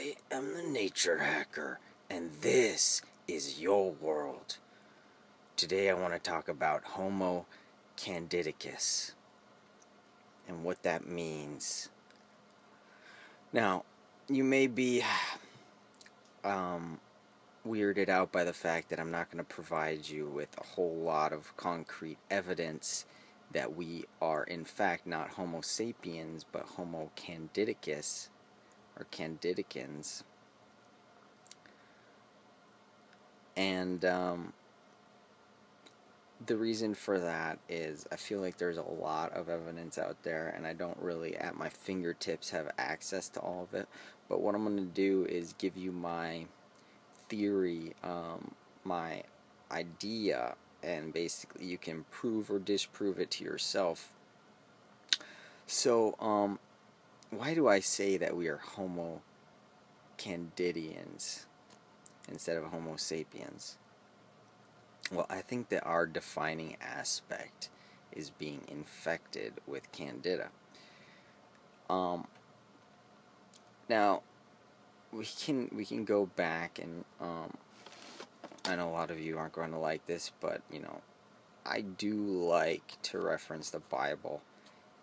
I am the nature hacker, and this is your world. Today I want to talk about Homo Candidicus and what that means. Now, you may be weirded out by the fact that I'm not going to provide you with a whole lot of concrete evidence that we are in fact not Homo sapiens but Homo Candidicus or Candidicans. And the reason for that is I feel like there's a lot of evidence out there, and I don't really at my fingertips have access to all of it. But what I'm going to do is give you my theory, my idea, and basically you can prove or disprove it to yourself. So, why do I say that we are Homo Candidians instead of Homo sapiens? Well, I think that our defining aspect is being infected with Candida. Now, we can go back and I know a lot of you aren't going to like this, but I do like to reference the Bible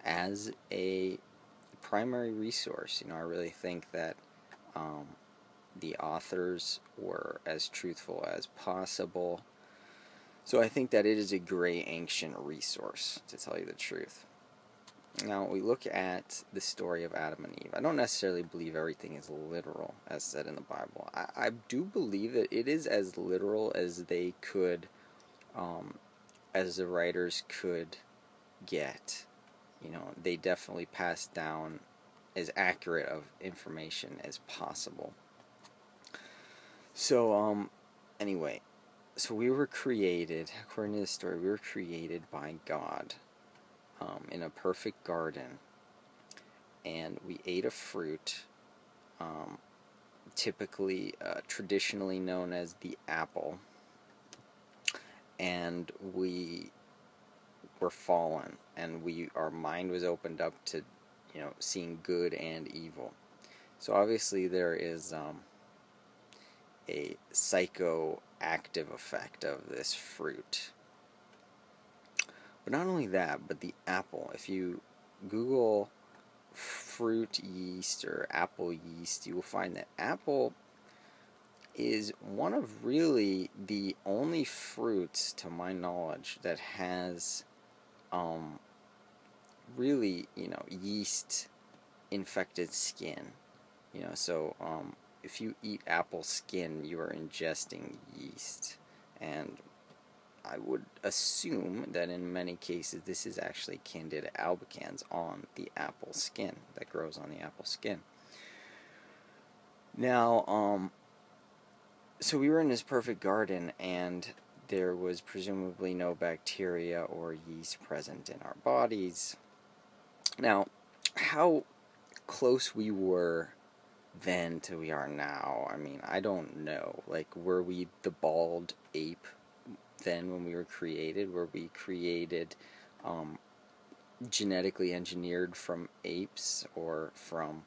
as a primary resource. I really think that the authors were as truthful as possible. So I think that it is a great ancient resource, to tell you the truth. Now, we look at the story of Adam and Eve. I don't necessarily believe everything is literal, as said in the Bible. I do believe that it is as literal as they could, as the writers could get. They definitely passed down as accurate of information as possible. So, anyway. So we were created, according to the story, we were created by God in a perfect garden, and we ate a fruit, typically, traditionally known as the apple, and we were fallen, and our mind was opened up to, seeing good and evil. So obviously there is a psychoactive effect of this fruit. But not only that, but the apple. If you Google fruit yeast or apple yeast, you will find that apple is one of really the only fruits, to my knowledge, that has really, yeast infected skin. So if you eat apple skin, you are ingesting yeast. And I would assume that in many cases this is actually Candida albicans on the apple skin, that grows on the apple skin. Now, so we were in this perfect garden, and there was presumably no bacteria or yeast present in our bodies. Now, how close we were then to we are now, I don't know. Were we the bald ape then when we were created? Were we created genetically engineered from apes or from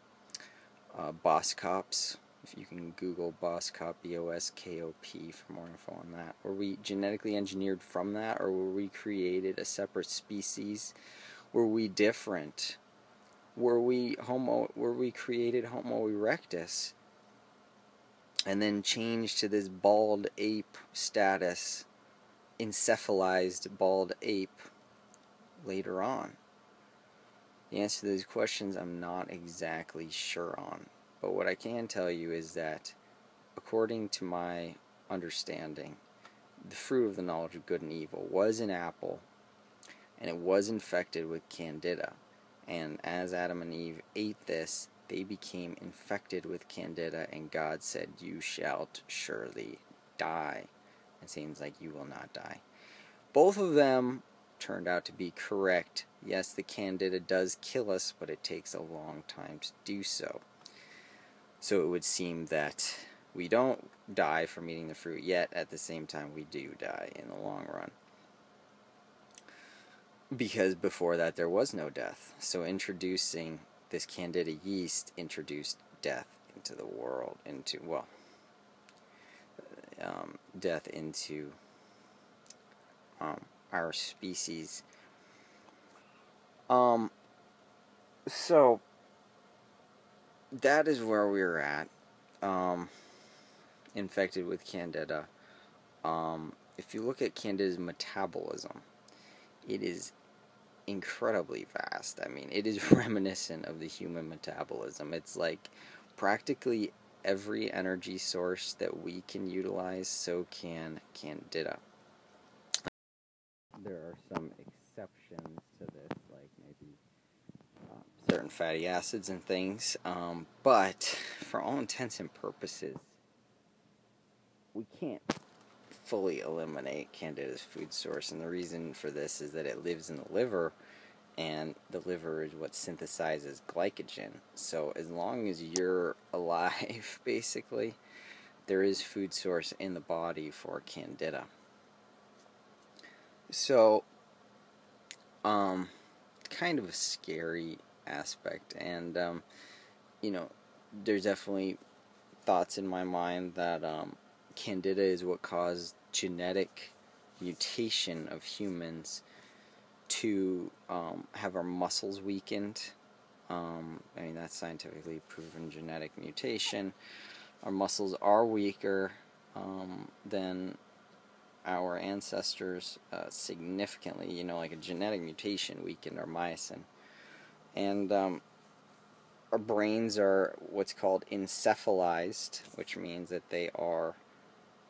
Boskops? If you can Google Boskop, Boskop, for more info on that. Were we genetically engineered from that, or were we created a separate species? Were we different? Were we created Homo erectus and then changed to this bald ape status, encephalized bald ape, later on? The answer to these questions I'm not exactly sure on. But what I can tell you is that, according to my understanding, the fruit of the knowledge of good and evil was an apple, and it was infected with Candida. And as Adam and Eve ate this, they became infected with Candida, and God said, "You shall surely die." It seems like you will not die. Both of them turned out to be correct. Yes, the Candida does kill us, but it takes a long time to do so. So it would seem that we don't die from eating the fruit, yet at the same time we do die in the long run. Because before that there was no death. So introducing this Candida yeast introduced death into the world, into, well, death into our species. So that is where we're at, infected with Candida. If you look at Candida's metabolism, it is incredibly vast. I mean, it is reminiscent of the human metabolism. It's like practically every energy source that we can utilize, so can Candida. There are some exceptions to this, like maybe certain fatty acids and things, but for all intents and purposes, we can't fully eliminate Candida's food source, and the reason for this is that it lives in the liver, and the liver is what synthesizes glycogen. So as long as you're alive, basically, there is food source in the body for Candida. So, kind of a scary aspect, and, there's definitely thoughts in my mind that, Candida is what caused genetic mutation of humans to have our muscles weakened. That's scientifically proven genetic mutation. Our muscles are weaker than our ancestors significantly. Like a genetic mutation weakened our myosin. And our brains are what's called encephalized, which means that they are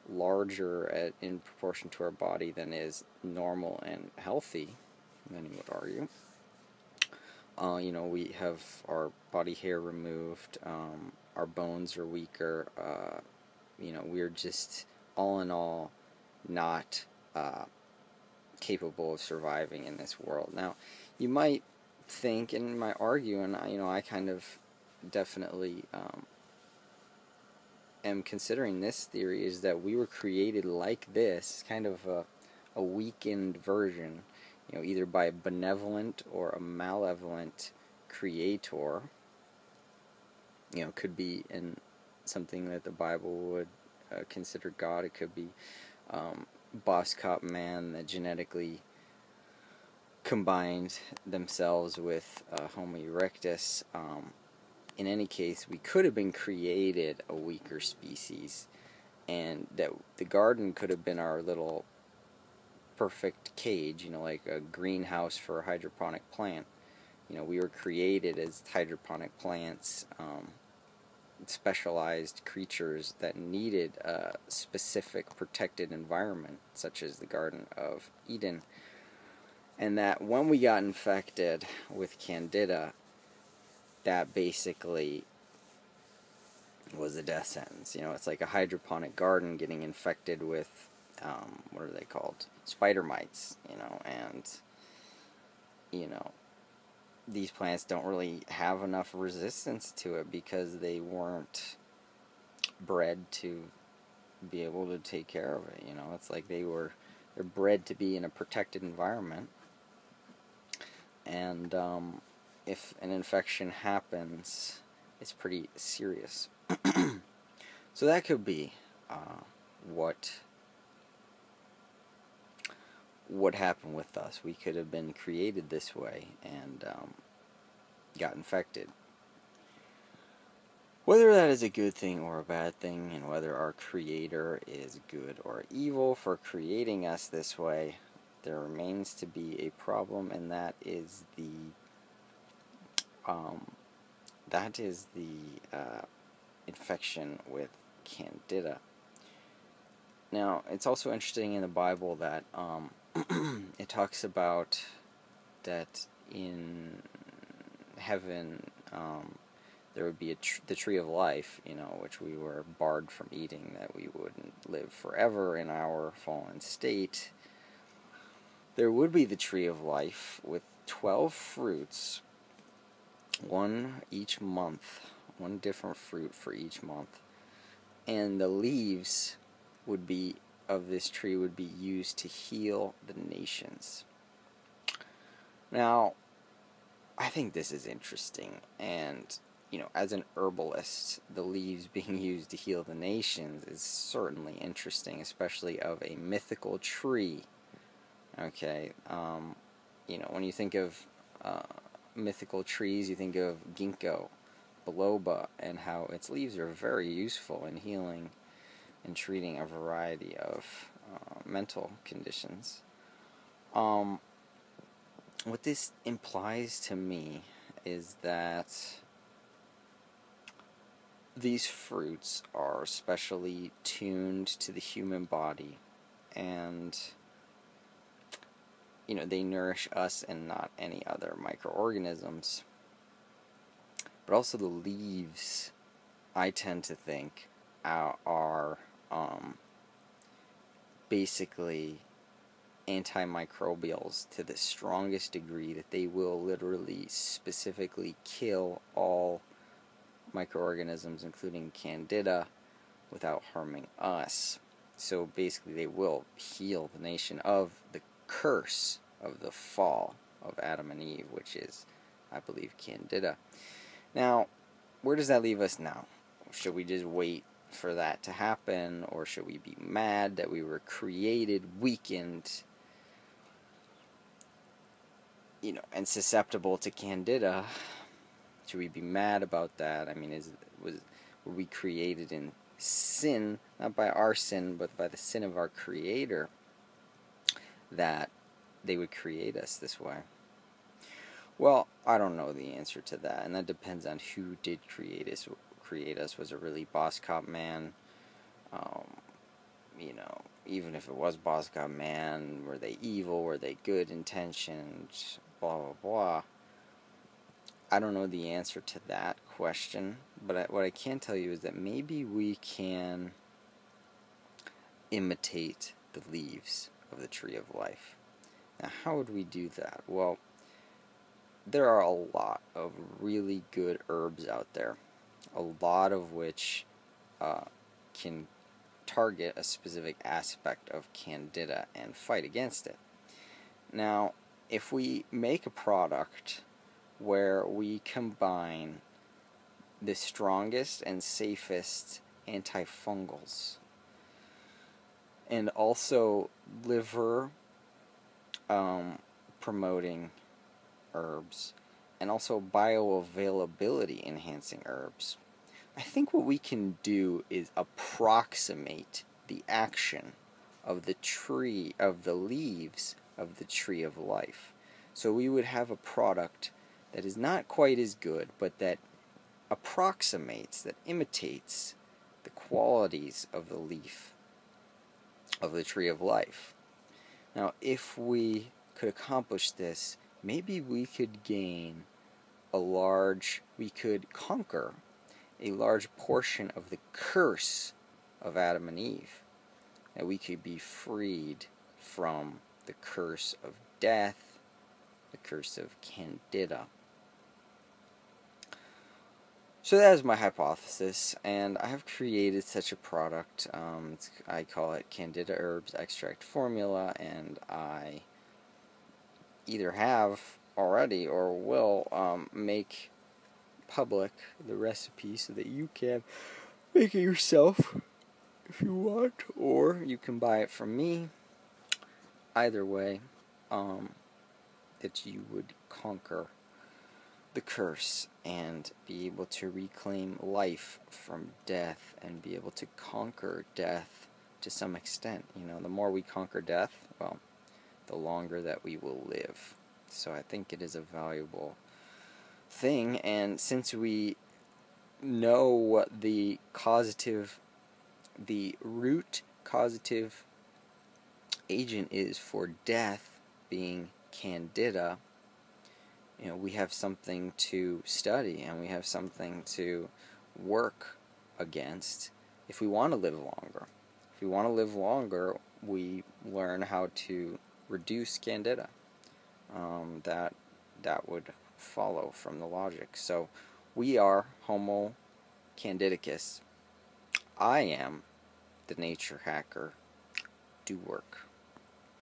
larger in proportion to our body than is normal and healthy, many would argue. We have our body hair removed, our bones are weaker, we're just, all in all, not capable of surviving in this world. Now, you might think, and might argue, and I kind of definitely am considering this theory, is that we were created like this, kind of a weakened version, either by a benevolent or a malevolent creator. Could be in something that the Bible would consider God. It could be boss cop man that genetically combined themselves with Homo erectus. In any case, we could have been created a weaker species, and that the garden could have been our little perfect cage, like a greenhouse for a hydroponic plant. We were created as hydroponic plants, specialized creatures that needed a specific protected environment, such as the Garden of Eden. And that when we got infected with Candida, that basically was a death sentence. It's like a hydroponic garden getting infected with, what are they called? Spider mites, and, these plants don't really have enough resistance to it because they weren't bred to be able to take care of it. It's like they're bred to be in a protected environment, and if an infection happens, it's pretty serious. So that could be what happened with us. We could have been created this way and got infected. Whether that is a good thing or a bad thing, and whether our Creator is good or evil for creating us this way, there remains to be a problem, and that is the infection with Candida. Now, it's also interesting in the Bible that it talks about that in heaven there would be the tree of life, which we were barred from eating, that we wouldn't live forever in our fallen state. There would be the tree of life with 12 fruits, one each month, one different fruit for each month, and the leaves of this tree would be used to heal the nations. Now, I think this is interesting, and as an herbalist, the leaves being used to heal the nations is certainly interesting, especially of a mythical tree. Okay, when you think of mythical trees, you think of ginkgo biloba, and how its leaves are very useful in healing and treating a variety of mental conditions. What this implies to me is that these fruits are specially tuned to the human body, and they nourish us and not any other microorganisms. But also the leaves, I tend to think, are basically antimicrobials to the strongest degree, that they will literally specifically kill all microorganisms, including Candida, without harming us. So basically they will heal the nation of the curse of the fall of Adam and Eve, which is, I believe, Candida. Now, where does that leave us now? Should we just wait for that to happen, or should we be mad that we were created weakened, and susceptible to Candida? Should we be mad about that? I mean, were we created in sin, not by our sin, but by the sin of our Creator, that they would create us this way? Well, I don't know the answer to that, and that depends on who did create us. Was it really Boss Cop Man? Even if it was Boss Cop Man, were they evil? Were they good intentioned? Blah, blah, blah. I don't know the answer to that question, but what I can tell you is that maybe we can imitate the leaves of the tree of life. Now, how would we do that? Well, there are a lot of really good herbs out there, a lot of which can target a specific aspect of Candida and fight against it. Now, if we make a product where we combine the strongest and safest antifungals and also liver promoting herbs and also bioavailability enhancing herbs, I think what we can do is approximate the action of the tree, of the leaves of the tree of life. So we would have a product that is not quite as good, but that approximates, that imitates the qualities of the leaf of the tree of life. Now, if we could accomplish this, maybe we could conquer a large portion of the curse of Adam and Eve. That we could be freed from the curse of death, the curse of Candida. So that is my hypothesis, and I have created such a product. I call it Candida Herbs Extract Formula, and I either have already or will make public the recipe so that you can make it yourself if you want, or you can buy it from me. Either way, that you would conquer the curse and be able to reclaim life from death and be able to conquer death to some extent. The more we conquer death, well, the longer that we will live. So I think it is a valuable thing, and since we know what the root causative agent is for death, being Candida, we have something to study and we have something to work against if we want to live longer. If we want to live longer, we learn how to reduce Candida. That would follow from the logic. So we are Homo Candidicus. I am the nature hacker. Do work.